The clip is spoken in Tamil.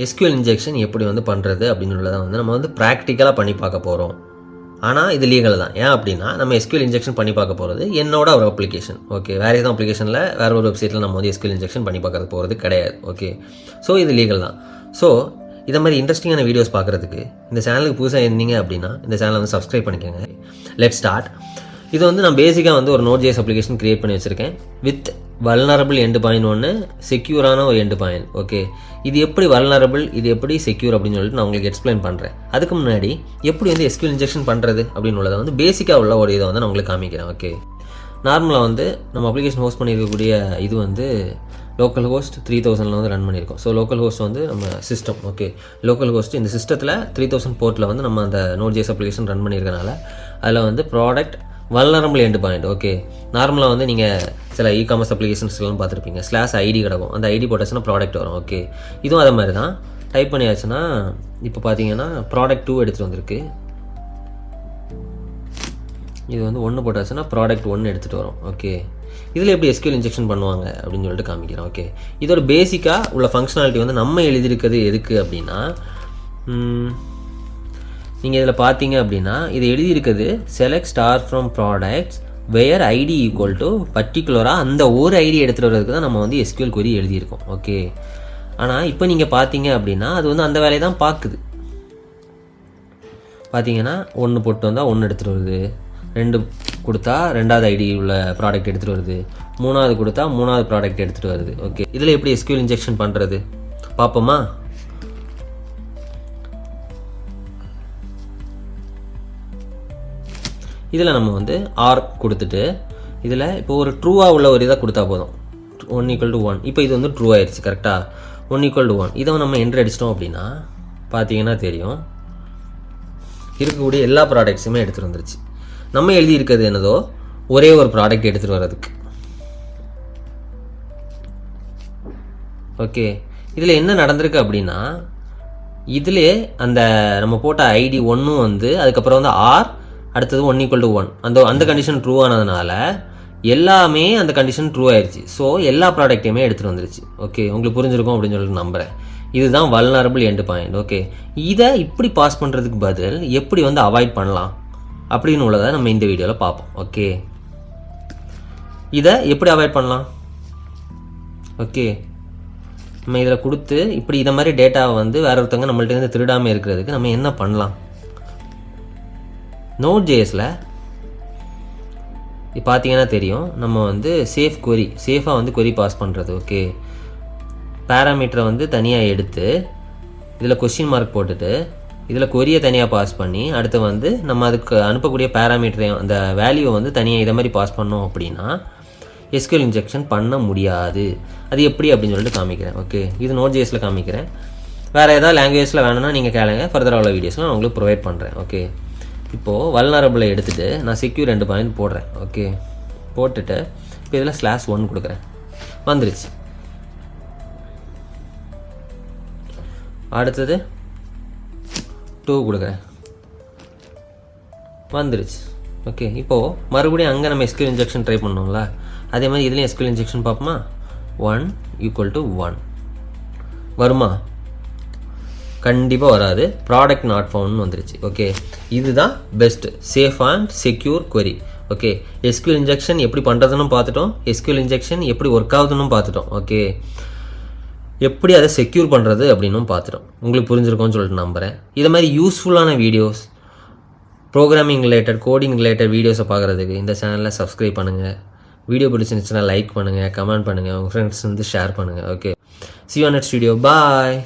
எஸ்கியூஎல் இன்ஜெக்ஷன் எப்படி வந்து பண்ணுறது அப்படின்றத வந்து நம்ம வந்து ப்ராக்டிக்கலாக பண்ணி பார்க்க போகிறோம். ஆனால் இது லீகல் தான். ஏன் அப்படின்னா நம்ம எஸ்கியூஎல் இன்ஜெக்ஷன் பண்ணி பார்க்க போகிறது என்னோட ஒரு அப்ளிகேஷன். ஓகே, வேறு எதுவும் அப்ளிகேஷனில் வேறு ஒரு வெப்சைட்டில் நம்ம வந்து எஸ்கியூஎல் இன்ஜெக்ஷன் பண்ணி பார்க்க போகிறது கிடையாது. ஓகே, ஸோ இது லீகல் தான். ஸோ இதை மாதிரி இன்ட்ரெஸ்டிங்கான வீடியோஸ் பார்க்குறதுக்கு இந்த சேனலுக்கு புதுசாக இருந்தீங்க அப்படின்னா இந்த சேனலை வந்து சப்ஸ்கிரைப் பண்ணிக்கோங்க. Let start. இது வந்து நான் பேசிக்காக வந்து ஒரு Node.js அப்ளிகேஷன் க்ரியேட் பண்ணி வச்சுருக்கேன் வித் வல்னரபிள் எண்டு பாயிண்ட் ஒன்று, செக்யூரான ஒரு எண்டு பாயிண்ட். ஓகே, இது எப்படி வல்னரபிள், இது எப்படி செக்யூர் அப்படின்னு சொல்லிட்டு நான் உங்களுக்கு எக்ஸ்பிளைன் பண்ணுறேன். அதுக்கு முன்னாடி எப்படி வந்து எஸ்கியூஎல் இன்ஜெக்ஷன் பண்ணுறது அப்படின்னு உள்ளதை வந்து பேசிக்காக உள்ள ஒரு இதை வந்து நான் உங்களுக்கு காமிக்கிறேன். ஓகே, நார்மலாக வந்து நம்ம அப்ளிகேஷன் ஹோஸ்ட் பண்ணியிருக்கக்கூடிய இது வந்து லோக்கல் ஹோஸ்ட் 3000 வந்து ரன் பண்ணியிருக்கோம். ஸோ லோக்கல் ஹோஸ்ட் வந்து நம்ம சிஸ்டம். ஓகே, லோக்கல் ஹோஸ்ட் இந்த சிஸ்டத்தில் 3000 போர்ட்டில் வந்து நம்ம அந்த Node.js அப்ளிகேஷன் ரன் பண்ணியிருக்கனால அதில் வந்து product vulnerable end point. Okay, நார்மலாக வந்து நீங்கள் சில இ-காமர்ஸ் அப்ளிகேஷன்ஸ்லாம் பார்த்துருப்பீங்க, /ID கிடக்கும், அந்த ஐடி போட்டாச்சுன்னா ப்ராடக்ட் வரும். ஓகே, இதுவும் அதே மாதிரி தான். டைப் பண்ணியாச்சுன்னா இப்போ பார்த்தீங்கன்னா ப்ராடக்ட் 2 எடுத்துகிட்டு வந்திருக்கு. இது வந்து 1 போட்டாச்சுன்னா ப்ராடக்ட் 1 எடுத்துகிட்டு வரும். ஓகே, இதில் எப்படி எஸ்கியூஎல் இன்ஜெக்ஷன் பண்ணுவாங்க அப்படின்னு சொல்லிட்டு காமிக்கிறேன். ஓகே, இதோட பேசிக்காக உள்ள ஃபங்க்ஷனாலிட்டி வந்து நம்ம எழுதியிருக்கிறது எதுக்கு அப்படின்னா, நீங்கள் இதில் பார்த்தீங்க அப்படின்னா இது எழுதியிருக்கிறது select star from products where ID equal to பர்டிகுலராக அந்த ஒரு ஐடி எடுத்துகிட்டு வர்றதுக்கு தான் நம்ம வந்து எஸ்கியூஎல் கொரி எழுதியிருக்கோம். ஓகே, ஆனால் இப்போ நீங்கள் பார்த்தீங்க அப்படின்னா அது வந்து அந்த வேலையை தான் பார்க்குது. பார்த்தீங்கன்னா 1 போட்டு வந்தால் 1 எடுத்துகிட்டு வருது, 2 கொடுத்தா 2வது ஐடி உள்ள ப்ராடக்ட் எடுத்துகிட்டு வருது, 3வது கொடுத்தா 3வது ப்ராடக்ட் எடுத்துகிட்டு வருது. ஓகே, இதில் எப்படி எஸ்கியூஎல் இன்ஜெக்ஷன் பண்ணுறது பார்ப்போமா? இதில் நம்ம வந்து ஆர் கொடுத்துட்டு இதில் இப்போ ஒரு ட்ரூவாக உள்ள ஒரு இதை கொடுத்தா போதும். 1 = 1. இப்போ இது வந்து ட்ரூ ஆயிடுச்சு. கரெக்டாக 1 = 1. இதை நம்ம என்ட்ரு அடிச்சிட்டோம் அப்படின்னா பார்த்தீங்கன்னா தெரியும் இருக்கக்கூடிய எல்லா ப்ராடக்ட்ஸுமே எடுத்துகிட்டு வந்துருச்சு. நம்ம எழுதி இருக்கிறது என்னதோ ஒரே ஒரு ப்ராடக்ட் எடுத்துகிட்டு வர்றதுக்கு. ஓகே, இதில் என்ன நடந்திருக்கு அப்படின்னா இதிலே அந்த நம்ம போட்ட ஐடி 1 வந்து அதுக்கப்புறம் வந்து ஆர், அடுத்தது 1 = 1, அந்த கண்டிஷன் ட்ரூ ஆனதுனால எல்லாமே அந்த கண்டிஷன் ட்ரூ ஆயிடுச்சு. ஸோ எல்லா ப்ராடக்ட்டையுமே எடுத்துகிட்டு வந்துருச்சு. ஓகே, உங்களுக்கு புரிஞ்சிருக்கும் அப்படின்னு சொல்லிட்டு நம்புகிறேன். இதுதான் வல்னரபிள் எண்டு பாயிண்ட். ஓகே, இதை இப்படி பாஸ் பண்ணுறதுக்கு பதில் எப்படி வந்து அவாய்ட் பண்ணலாம் அப்படின்னு உள்ளதை நம்ம இந்த வீடியோவில் பார்ப்போம். ஓகே, இதை எப்படி அவாய்ட் பண்ணலாம்? ஓகே, நம்ம இதில் கொடுத்து இப்படி இதை மாதிரி டேட்டாவை வந்து வேற ஒருத்தவங்க நம்மள்ட்ட திருடாமல் இருக்கிறதுக்கு நம்ம என்ன பண்ணலாம்? Node.jsல இப்போ பார்த்தீங்கன்னா தெரியும் நம்ம வந்து சேஃபாக வந்து கொரி பாஸ் பண்ணுறது. ஓகே, பேராமீட்டரை வந்து தனியாக எடுத்து இதில் கொஸ்டின் மார்க் போட்டுட்டு இதில் கொரியை தனியாக பாஸ் பண்ணி அடுத்து வந்து நம்ம அதுக்கு அனுப்பக்கூடிய பேராமீட்டரையும் அந்த வேல்யூவை வந்து தனியாக இதை மாதிரி பாஸ் பண்ணோம் அப்படின்னா எஸ்கியூஎல் இன்ஜெக்ஷன் பண்ண முடியாது. அது எப்படி அப்படின்னு சொல்லிட்டு காமிக்கிறேன். ஓகே, இது Node.jsல காமிக்கிறேன். வேறு ஏதாவது லாங்குவேஜில் வேணும்னா நீங்கள் கேளுங்க, ஃபர்தராக உள்ள வீடியோஸ்லாம் நான் உங்களுக்கு ப்ரொவைட் பண்ணுறேன். ஓகே, இப்போது வல்னரபிளை எடுத்துகிட்டு நான் செக்யூர் எண்டு பாயிண்ட் போடுறேன். ஓகே, போட்டுட்டு இப்போ இதில் /1 கொடுக்குறேன். வந்துருச்சு. அடுத்தது 2 கொடுக்குறேன். வந்துருச்சு. ஓகே, இப்போது மறுபடியும் அங்கே நம்ம எஸ்கியூஎல் இன்ஜெக்ஷன் ட்ரை பண்ணோம்ல, அதே மாதிரி இதுலேயும் எஸ்கியூஎல் இன்ஜெக்ஷன் பார்ப்போமா? 1 = 1 வருமா? கண்டிப்பாக வராது. ப்ராடக்ட் நாட் ஃபவுண்ட்னு வந்துருச்சு. ஓகே, இதுதான் best safe and secure query. Okay, SQL injection எப்படி பண்ணுறதுன்னு பார்த்துட்டோம், எஸ்கியூஎல் இன்ஜெக்ஷன் எப்படி ஒர்க் ஆகுதுன்னு பார்த்துட்டோம். ஓகே, எப்படி அதை செக்யூர் பண்ணுறது அப்படின்னும் பார்த்துட்டோம். உங்களுக்கு புரிஞ்சிருக்கும்னு சொல்லிட்டு நம்புகிறேன். இதை மாதிரி யூஸ்ஃபுல்லான videos, programming related, coding related வீடியோஸை பார்க்குறதுக்கு இந்த சேனலை சப்ஸ்கிரைப் பண்ணுங்கள். வீடியோ பிடிச்சிருந்துச்சுன்னா லைக் பண்ணுங்கள், கமெண்ட் பண்ணுங்கள், உங்கள் ஃப்ரெண்ட்ஸ் வந்து ஷேர் பண்ணுங்கள். Okay, see you on next video. Bye.